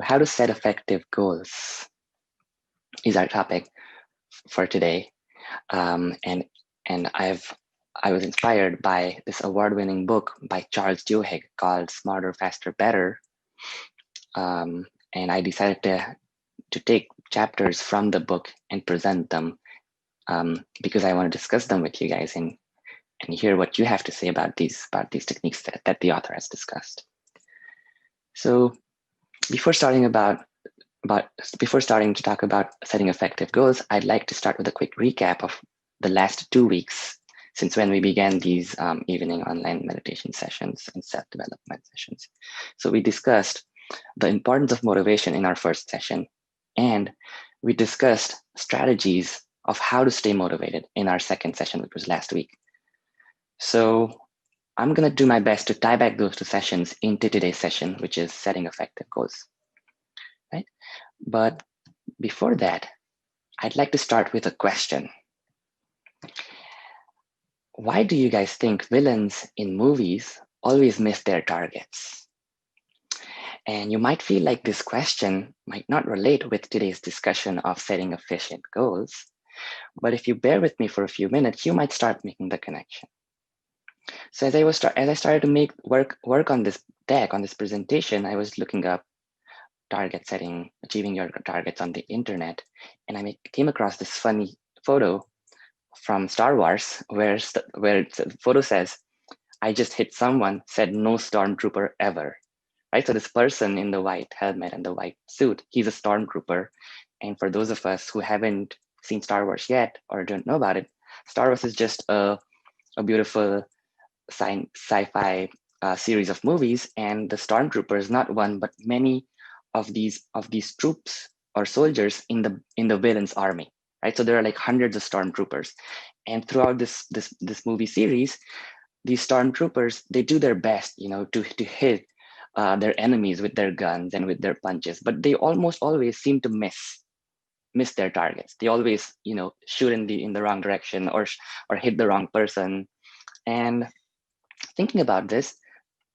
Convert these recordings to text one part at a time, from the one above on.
how to set effective goals is our topic for today. And I was inspired by this award-winning book by Charles Duhigg called Smarter, Faster, Better. And I decided to take chapters from the book and present them because I want to discuss them with you guys and hear what you have to say about these techniques that the author has discussed. So before starting to talk about setting effective goals, I'd like to start with a quick recap of the last 2 weeks since when we began these evening online meditation sessions and self-development sessions. So we discussed the importance of motivation in our first session, and we discussed strategies of how to stay motivated in our second session, which was last week. So I'm going to do my best to tie back those 2 sessions into today's session, which is setting effective goals, right? But before that, I'd like to start with a question. Why do you guys think villains in movies always miss their targets? And you might feel like this question might not relate with today's discussion of setting efficient goals, but if you bear with me for a few minutes, you might start making the connection. So as I started to make work on this deck, on this presentation, I was looking up target setting, achieving your targets on the internet, and I came across this funny photo from Star Wars where the photo says, "I just hit someone, said no stormtrooper ever." Right? So this person in the white helmet and the white suit, he's a stormtrooper. And for those of us who haven't seen Star Wars yet or don't know about it, Star Wars is just a beautiful sci-fi series of movies, and the stormtrooper is not one but many of these troops or soldiers in the villain's army, right? So there are like hundreds of stormtroopers, and throughout this movie series, these stormtroopers, they do their best, to hit their enemies with their guns and with their punches, but they almost always seem to miss their targets. They always, shoot in the wrong direction or hit the wrong person. And thinking about this,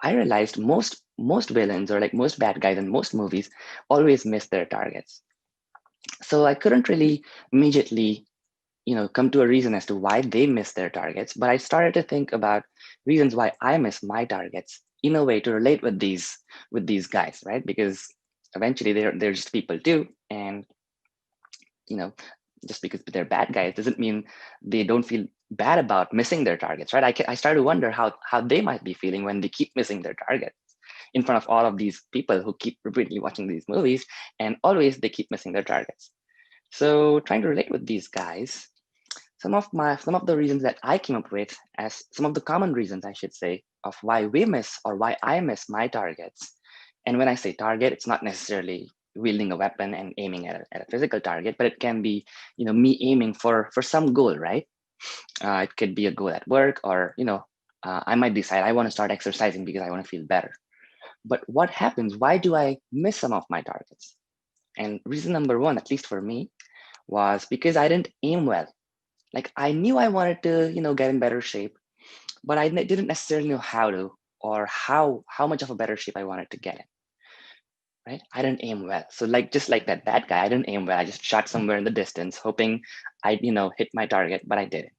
I realized most villains, or like most bad guys in most movies, always miss their targets. So I couldn't really immediately, come to a reason as to why they miss their targets, but I started to think about reasons why I miss my targets in a way to relate with these guys, right? Because eventually they're just people too, and just because they're bad guys doesn't mean they don't feel bad about missing their targets, right? I started to wonder how they might be feeling when they keep missing their targets in front of all of these people who keep repeatedly watching these movies, and always they keep missing their targets. So trying to relate with these guys, some of the reasons that I came up with, as some of the common reasons, I should say, of why we miss or why I miss my targets. And when I say target, it's not necessarily wielding a weapon and aiming at a physical target, but it can be, me aiming for some goal, right? It could be a goal at work, or I might decide I want to start exercising because I want to feel better. But what happens? Why do I miss some of my targets? And reason number one, at least for me, was because I didn't aim well. Like I knew I wanted to, get in better shape, but I didn't necessarily know how to, or how much of a better shape I wanted to get in. Right? I didn't aim well. So just like that bad guy, I didn't aim well. I just shot somewhere in the distance, hoping I'd, hit my target, but I didn't.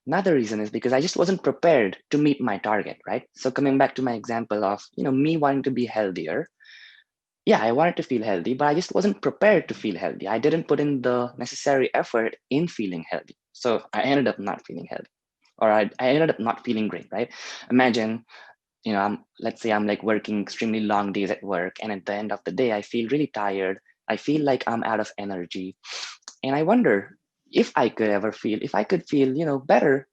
Another reason is because I just wasn't prepared to meet my target, right? So coming back to my example of, me wanting to be healthier. Yeah, I wanted to feel healthy, but I just wasn't prepared to feel healthy. I didn't put in the necessary effort in feeling healthy. So I ended up not feeling healthy, or I ended up not feeling great, right? Imagine, let's say I'm like working extremely long days at work, and at the end of the day, I feel really tired. I feel like I'm out of energy. And I wonder if I could feel, better,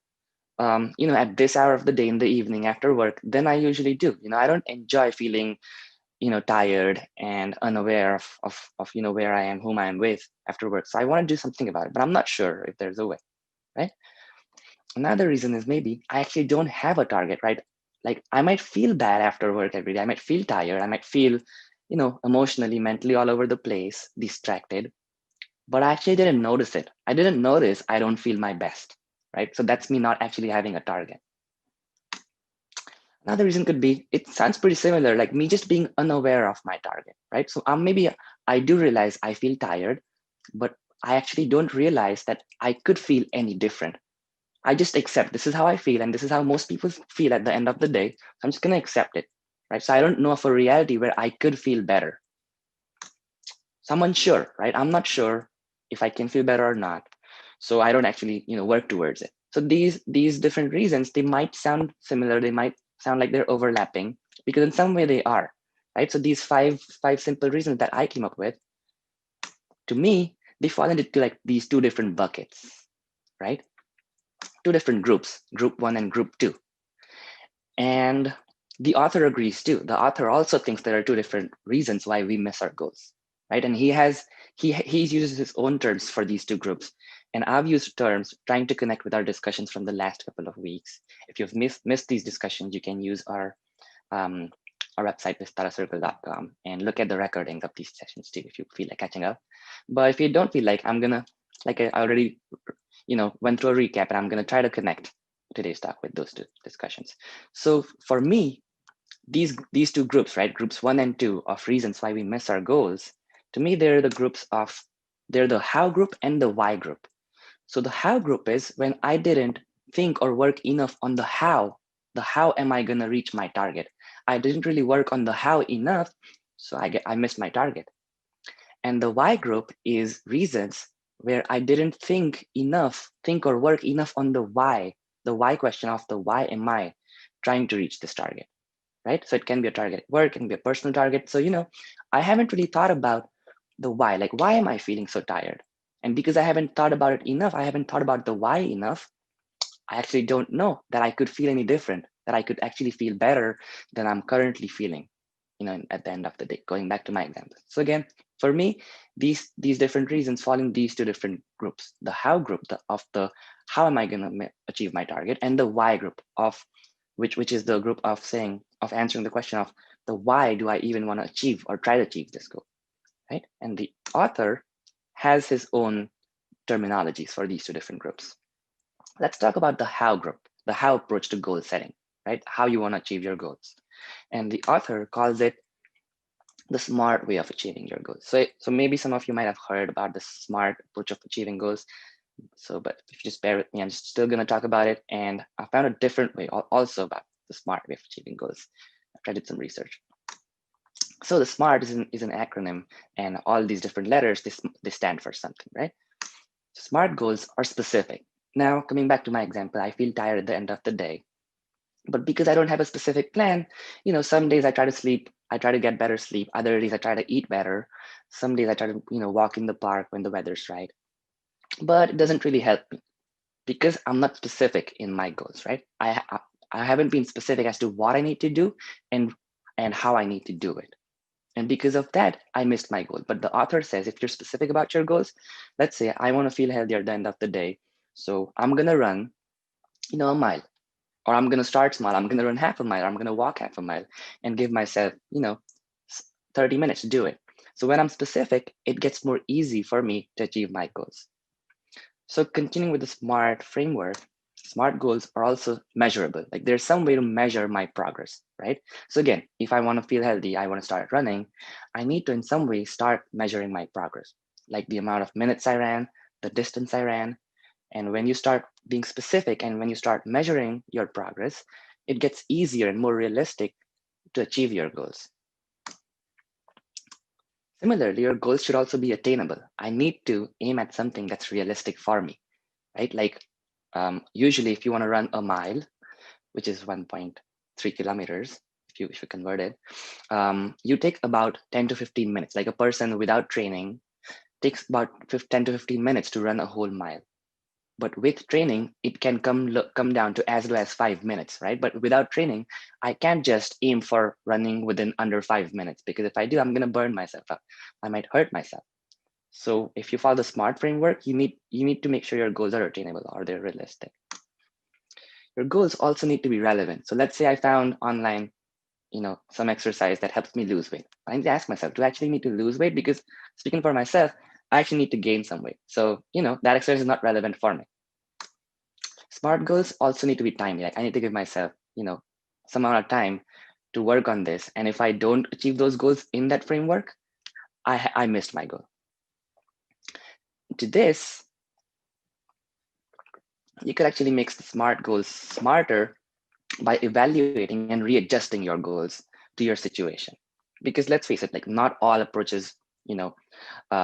at this hour of the day in the evening after work than I usually do. I don't enjoy feeling tired and unaware of where I am, whom I am with after work. So I want to do something about it, but I'm not sure if there's a way, right? Another reason is maybe I actually don't have a target, right? Like I might feel bad after work every day. I might feel tired. I might feel, emotionally, mentally all over the place, distracted, but I actually didn't notice it. I didn't notice I don't feel my best, right? So that's me not actually having a target. Another reason could be, it sounds pretty similar, like me just being unaware of my target, right? So maybe I do realize I feel tired, but I actually don't realize that I could feel any different. I just accept this is how I feel, and this is how most people feel at the end of the day. So I'm just going to accept it, right? So I don't know of a reality where I could feel better. So I'm unsure, right? I'm not sure if I can feel better or not. So I don't actually, work towards it. So these different reasons, they might sound similar. They might sound like they're overlapping because in some way they are, right? So these five simple reasons that I came up with, to me, they fall into like these two different buckets, right? Two different groups, group one and group two. And the author agrees too. The author also thinks there are two different reasons why we miss our goals, right? And he uses his own terms for these two groups. And I've used terms trying to connect with our discussions from the last couple of weeks. If you've missed these discussions, you can use um, our website, vistaracircle.com, and look at the recordings of these sessions too, if you feel like catching up. But if you don't feel like, I'm gonna, like I already, went through a recap, and I'm gonna try to connect today's talk with those two discussions. So for me, these two groups, right, groups one and two of reasons why we miss our goals, to me, they're the how group and the why group. So the how group is when I didn't think or work enough on the how am I gonna reach my target. I didn't really work on the how enough, so I missed my target. And the why group is reasons where I didn't think or work enough on the why question of the why am I trying to reach this target, right? So it can be a target at work, it can be a personal target. So, I haven't really thought about the why, like, why am I feeling so tired? And because I haven't thought about it enough, I haven't thought about the why enough, I actually don't know that I could feel any different, that I could actually feel better than I'm currently feeling, at the end of the day, going back to my example. So again, for me, these different reasons fall in these two different groups: the how group of the how am I going to achieve my target, and the why group of which is the group of answering the question of the why do I even want to achieve or try to achieve this goal, right? And the author has his own terminologies for these two different groups. Let's talk about the how group, the how approach to goal setting, right? How you want to achieve your goals. And the author calls it the smart way of achieving your goals. So maybe some of you might have heard about the smart approach of achieving goals. So, but if you just bear with me, I'm still going to talk about it. And I found a different way also about the smart way of achieving goals. I did some research. So the SMART is an acronym, and all these different letters, they stand for something, right? SMART goals are specific. Now, coming back to my example, I feel tired at the end of the day. But because I don't have a specific plan, some days I try to sleep, I try to get better sleep. Other days I try to eat better. Some days I try to, walk in the park when the weather's right. But it doesn't really help me because I'm not specific in my goals, right? I haven't been specific as to what I need to do and how I need to do it. And because of that, I missed my goal. But the author says if you're specific about your goals, let's say I want to feel healthier at the end of the day. So I'm gonna run, a mile. Or I'm gonna start small. I'm gonna run half a mile. Or I'm gonna walk half a mile and give myself, 30 minutes to do it. So when I'm specific, it gets more easy for me to achieve my goals. So continuing with the SMART framework, SMART goals are also measurable. Like there's some way to measure my progress, right? So again, if I want to feel healthy, I want to start running, I need to in some way start measuring my progress, like the amount of minutes I ran, the distance I ran. And when you start being specific and when you start measuring your progress, it gets easier and more realistic to achieve your goals. Similarly, your goals should also be attainable. I need to aim at something that's realistic for me, right? Like usually if you want to run a mile, which is 1.3 kilometers, if you convert it, you take about 10 to 15 minutes. Like a person without training takes about 10 to 15 minutes to run a whole mile. But with training, it can come down to as low as 5 minutes, right? But without training, I can't just aim for running within under 5 minutes, because if I do, I'm gonna burn myself up. I might hurt myself. So if you follow the SMART framework, you need to make sure your goals are attainable or they're realistic. Your goals also need to be relevant. So let's say I found online, some exercise that helps me lose weight. I need to ask myself, do I actually need to lose weight? Because speaking for myself, I actually need to gain some weight. So, that exercise is not relevant for me. Smart goals also need to be timely. Like I need to give myself, some amount of time to work on this. And if I don't achieve those goals in that framework, I missed my goal. To this, you could actually make the SMART goals smarter by evaluating and readjusting your goals to your situation. Because let's face it, like not all approaches, you know,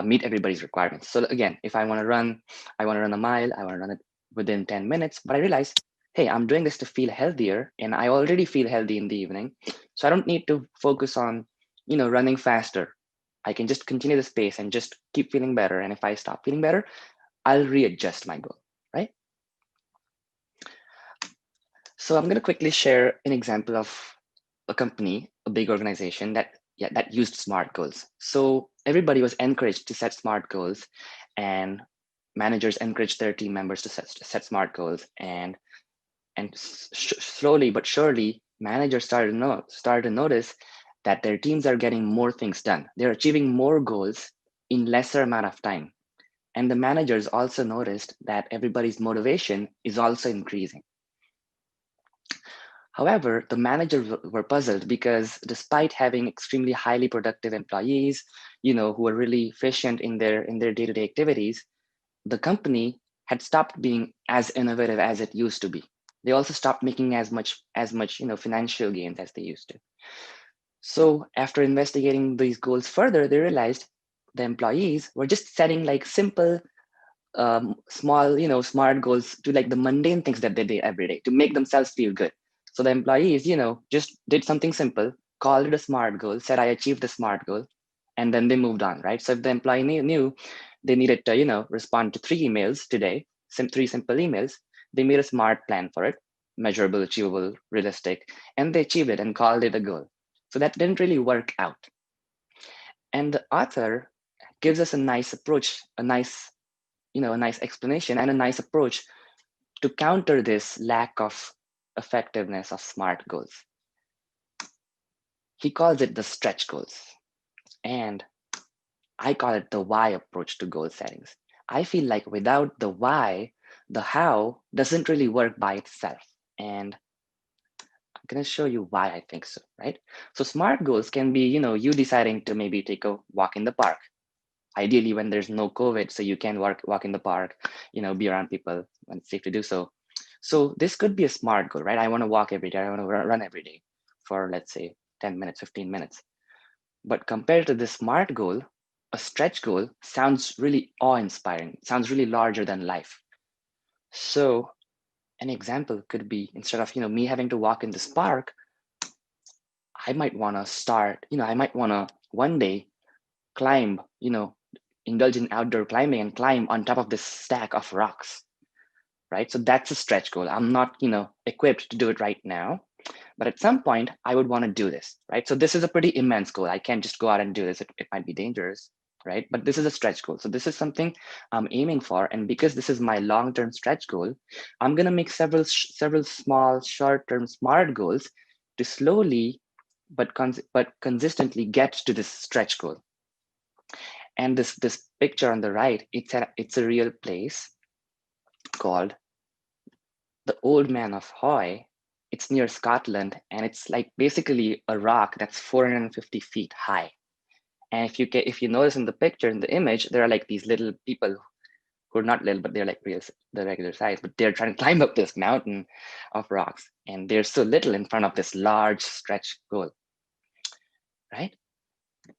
meet everybody's requirements. So again, if I want to run a mile, I want to run it within 10 minutes, but I realize, hey, I'm doing this to feel healthier and I already feel healthy in the evening. So I don't need to focus on, running faster. I can just continue this pace and just keep feeling better. And if I stop feeling better, I'll readjust my goal, right? So I'm going to quickly share an example of a company, a big organization that used SMART goals. So everybody was encouraged to set SMART goals, and managers encouraged their team members to set SMART goals. And slowly but surely, managers started to notice that their teams are getting more things done. They're achieving more goals in lesser amount of time. And the managers also noticed that everybody's motivation is also increasing. However, the managers were puzzled because despite having extremely highly productive employees, who were really efficient in their day-to-day activities, the company had stopped being as innovative as it used to be. They also stopped making as much, financial gains as they used to. So after investigating these goals further, they realized the employees were just setting like simple, small, smart goals to like the mundane things that they did every day to make themselves feel good. So the employees, just did something simple, called it a SMART goal, said I achieved the SMART goal, and then they moved on, right? So if the employee knew they needed to, respond to 3 emails today, 3 simple emails, they made a SMART plan for it, measurable, achievable, realistic, and they achieved it and called it a goal. So that didn't really work out. And the author gives us a nice approach, a nice explanation and a nice approach to counter this lack of effectiveness of SMART goals. He calls it the stretch goals. And I call it the why approach to goal settings. I feel like without the why, the how doesn't really work by itself. And I'm going to show you why I think so, right? So SMART goals can be, you deciding to maybe take a walk in the park. Ideally when there's no COVID, so you can walk in the park, be around people when it's safe to do so. So this could be a SMART goal, right? I want to walk every day. I want to run every day for, let's say, 10 minutes, 15 minutes. But compared to this SMART goal, a stretch goal sounds really awe-inspiring, sounds really larger than life. So an example could be, instead of, me having to walk in this park, I might want to start, I might want to one day climb, indulge in outdoor climbing and climb on top of this stack of rocks, right? So that's a stretch goal. I'm not, equipped to do it right now, but at some point I would want to do this, right? So this is a pretty immense goal. I can't just go out and do this. It might be dangerous, right? But this is a stretch goal. So this is something I'm aiming for. And because this is my long-term stretch goal, I'm going to make several small short-term SMART goals to slowly but consistently get to this stretch goal. And this picture on the right, it's a real place called the Old Man of Hoy. It's near Scotland, and it's like basically a rock that's 450 feet high. And if you notice in the picture, in the image, there are like these little people who are not little, but they're like the regular size, but they're trying to climb up this mountain of rocks, and they're so little in front of this large stretch goal, right?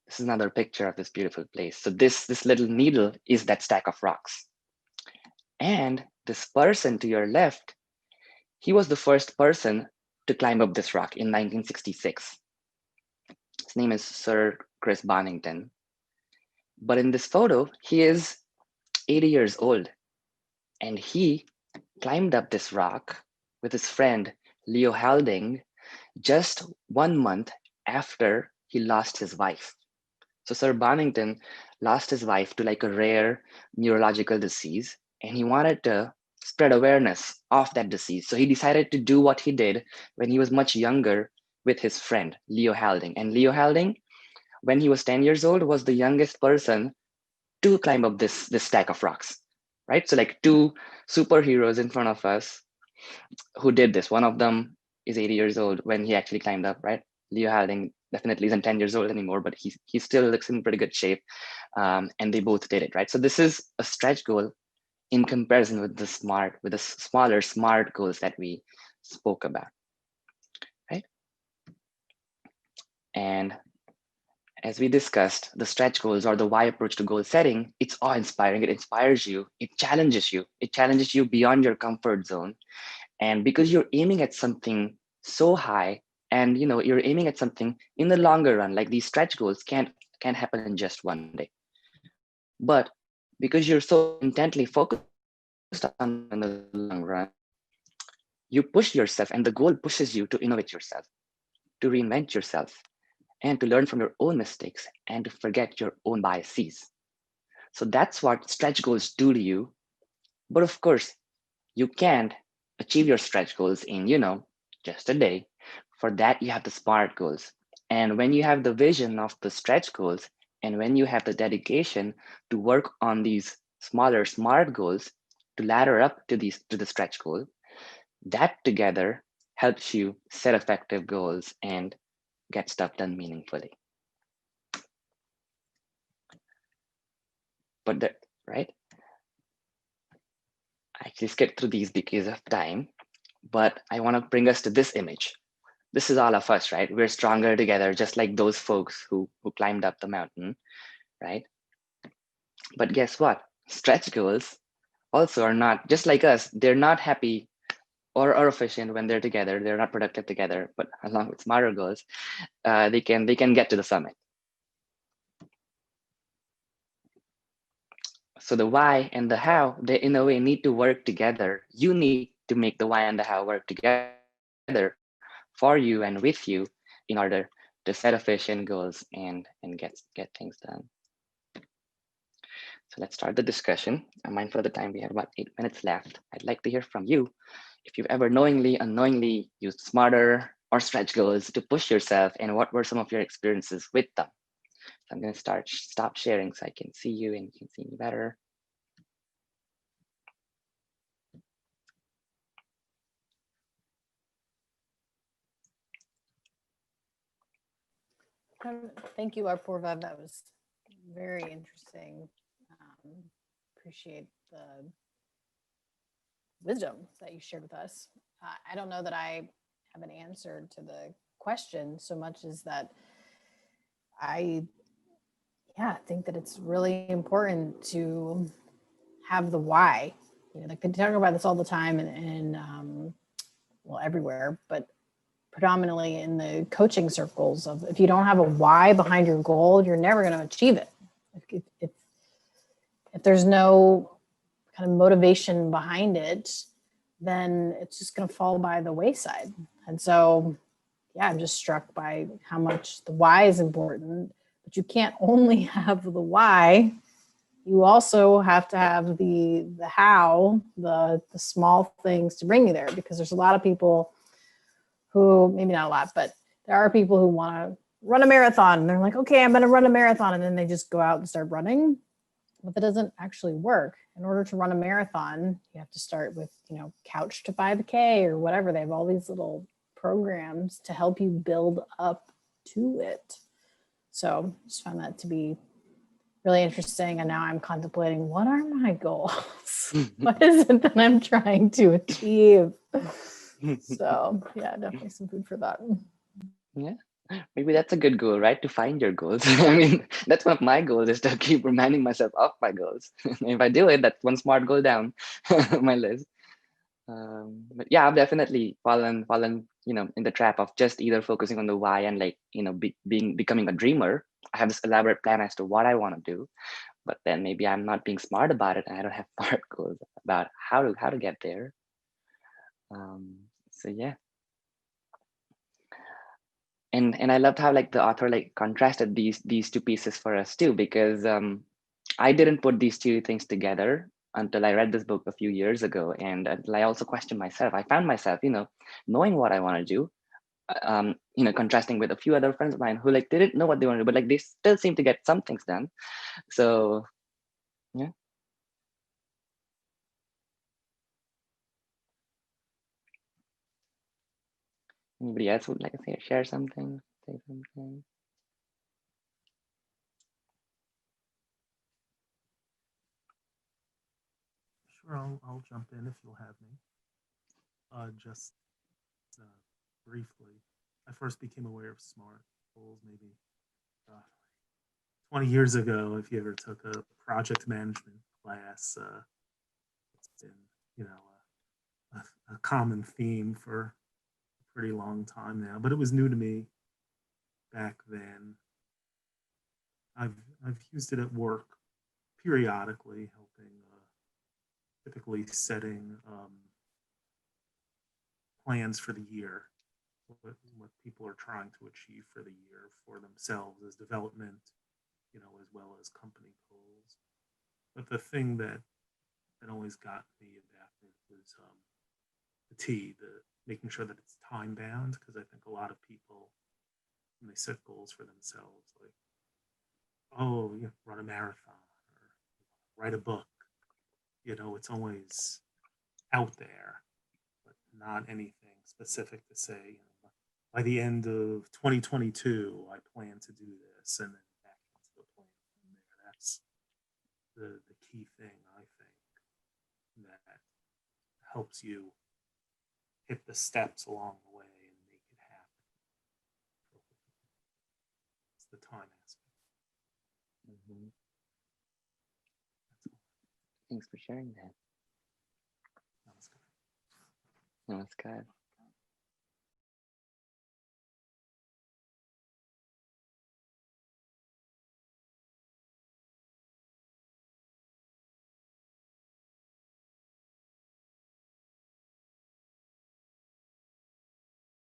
This is another picture of this beautiful place. So this little needle is that stack of rocks. And this person to your left, he was the first person to climb up this rock in 1966. His name is Sir Chris Bonington. But in this photo, he is 80 years old. And he climbed up this rock with his friend, Leo Houlding, just 1 month after he lost his wife. So Sir Bonington lost his wife to like a rare neurological disease, and he wanted to spread awareness of that disease. So he decided to do what he did when he was much younger with his friend, Leo Houlding. And Leo Houlding, when he was 10 years old, was the youngest person to climb up this stack of rocks, right? So like two superheroes in front of us who did this. One of them is 80 years old when he actually climbed up, right? Leo Houlding definitely isn't 10 years old anymore, but he still looks in pretty good shape. And they both did it, right? So this is a stretch goal in comparison with the smaller smart goals that we spoke about, right? And as we discussed, the stretch goals or the why approach to goal setting, it's awe-inspiring. It inspires you. It challenges you. It challenges you beyond your comfort zone. And because you're aiming at something so high, and you're aiming at something in the longer run, like these stretch goals can't happen in just one day. But because you're so intently focused on them in the long run, you push yourself, and the goal pushes you to innovate yourself, to reinvent yourself, and to learn from your own mistakes and to forget your own biases. So that's what stretch goals do to you. But of course, you can't achieve your stretch goals in, just a day. For that, you have the SMART goals. And when you have the vision of the stretch goals, and when you have the dedication to work on these smaller SMART goals to ladder up to the stretch goal, that together helps you set effective goals and get stuff done meaningfully. But right? I actually skipped through these because of time, but I want to bring us to this image. This is all of us, right? We're stronger together, just like those folks who climbed up the mountain, right? But guess what? Stretch goals also are not just like us. They're not happy or efficient when they're together. They're not productive together. But along with smarter goals, they can get to the summit. So the why and the how, they in a way need to work together. You need to make the why and the how work together for you and with you in order to set efficient goals and get things done. So let's start the discussion. I'm mindful of the time. We have about 8 minutes left. I'd like to hear from you. If you've ever knowingly, unknowingly used smarter or stretch goals to push yourself, and what were some of your experiences with them? So I'm going to stop sharing so I can see you and you can see me better. Thank you, Arpurva. That was very interesting. Appreciate the wisdom that you shared with us. I don't know that I have an answer to the question so much as that I think that it's really important to have the why. Like they talk about this all the time and well, everywhere, but predominantly in the coaching circles of if you don't have a why behind your goal, you're never going to achieve it. If there's no kind of motivation behind it, then it's just going to fall by the wayside. And so, I'm just struck by how much the why is important, but you can't only have the why. You also have to have the how, the small things to bring you there, because there's a lot of people who, maybe not a lot, but there are people who want to run a marathon. And they're like, okay, I'm going to run a marathon. And then they just go out and start running. But that doesn't actually work. In order to run a marathon, you have to start with, couch to 5K or whatever. They have all these little programs to help you build up to it. So just found that to be really interesting. And now I'm contemplating, what are my goals? What is it that I'm trying to achieve? So definitely some food for thought. Yeah, maybe that's a good goal, right? To find your goals. I mean, that's one of my goals, is to keep reminding myself of my goals. If I do it, that's one smart goal down my list. But yeah, I've definitely fallen, in the trap of just either focusing on the why and becoming a dreamer. I have this elaborate plan as to what I want to do, but then maybe I'm not being smart about it, and I don't have smart goals about how to get there. So yeah. And I loved how the author contrasted these two pieces for us too, because I didn't put these two things together until I read this book a few years ago, and until I also questioned myself. I found myself, knowing what I want to do, contrasting with a few other friends of mine who didn't know what they want to do, but they still seem to get some things done. So yeah. Anybody else would like to share something, say something? Sure, I'll jump in if you'll have me. Just briefly, I first became aware of SMART goals maybe uh, 20 years ago. If you ever took a project management class, it's been, you know, a common theme for a pretty long time now. But it was new to me back then. I've used it at work periodically, helping typically setting plans for the year, what people are trying to achieve for the year for themselves as development, you know, as well as company goals. But the thing that always got me about it was the making sure that it's time bound, because I think a lot of people, when they set goals for themselves, like, oh, you know, run a marathon or write a book, you know, it's always out there, but not anything specific to say, you know, by the end of 2022, I plan to do this, and then back into the plan from there. That's the key thing, I think, that helps you hit the steps along the way and make it happen. It's the time aspect. Mm-hmm. Thanks for sharing that. Namaskar. Namaskar.